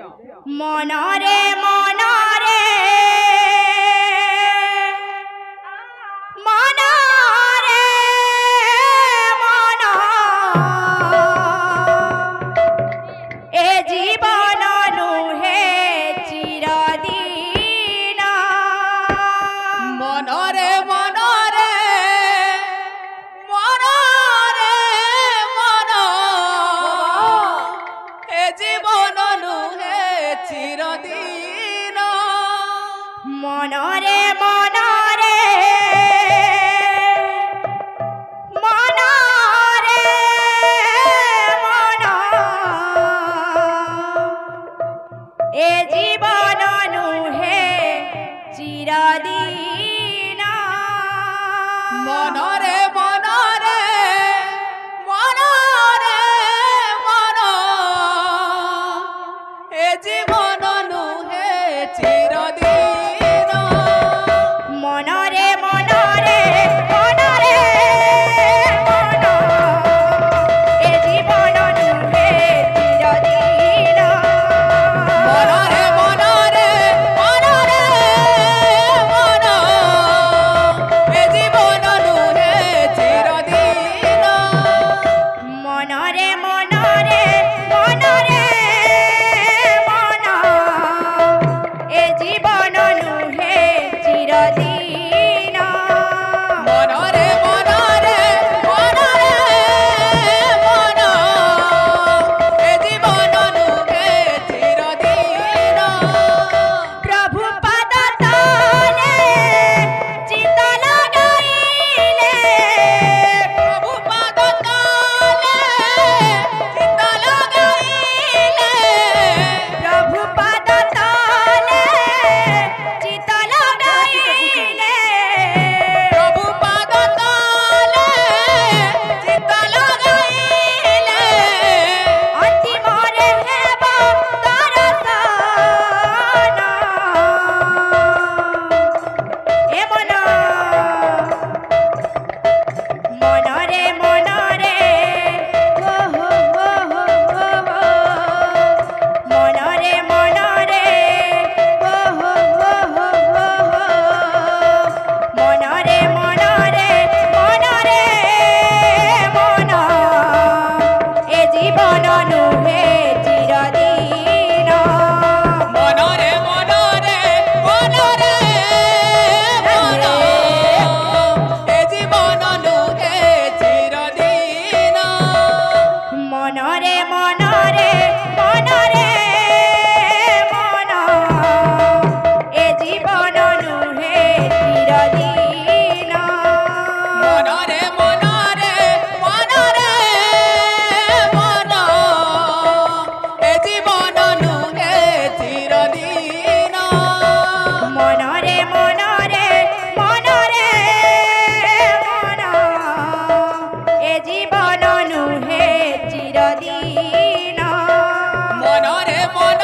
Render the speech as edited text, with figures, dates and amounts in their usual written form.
মনরে মনরে মনরে মন এ জীবন নুহে চিরদিন মনরে মনরে মনরে মন এ জীবন নুহে চিরদিন মনরে মনরে মনরে মন এ জীবন নুহে চিরদিন মনরে মনরে মনরে মন এ জীবন নুহে চিরদিন মনরে মনরে মনরে মন এ জীবন নুহে চিরদিন মনরে মনরে মনরে মন এ জীবন নুহে চিরদিন মনরে মনরে মনরে মন এ জীবন নুহে চিরদিন মনরে মনরে মনরে মন এ জীবন নুহে চিরদিন প্রভু পদ তলে চিত লাগাইলে প্রভু পাদ তলে চিত্ত লাগাইলে প্রভু পদ তলে চিত লাগাইলে প্রভু পাদ তলে চিত্ত লাগাইলে অন্তিমরে হেব দর্শন এ মন মনরে মনরে হো হো হো হো হো হো মনরে মনরে হো হো হো হো হো হো মনরে মনরে মনরে মন এ জীবন নুহে চিরদিন মনরে মনরে মনরে মন এ জীবন নুহে চিরদিন মনরে মনরে মনরে মন এ জীবন নুহে চিরদিন মনরে মনরে মনরে মন এ জীবন নুহে চিরদিন মনরে মনরে মনরে মন এ জীবন নুহে চিরদিন মনরে মন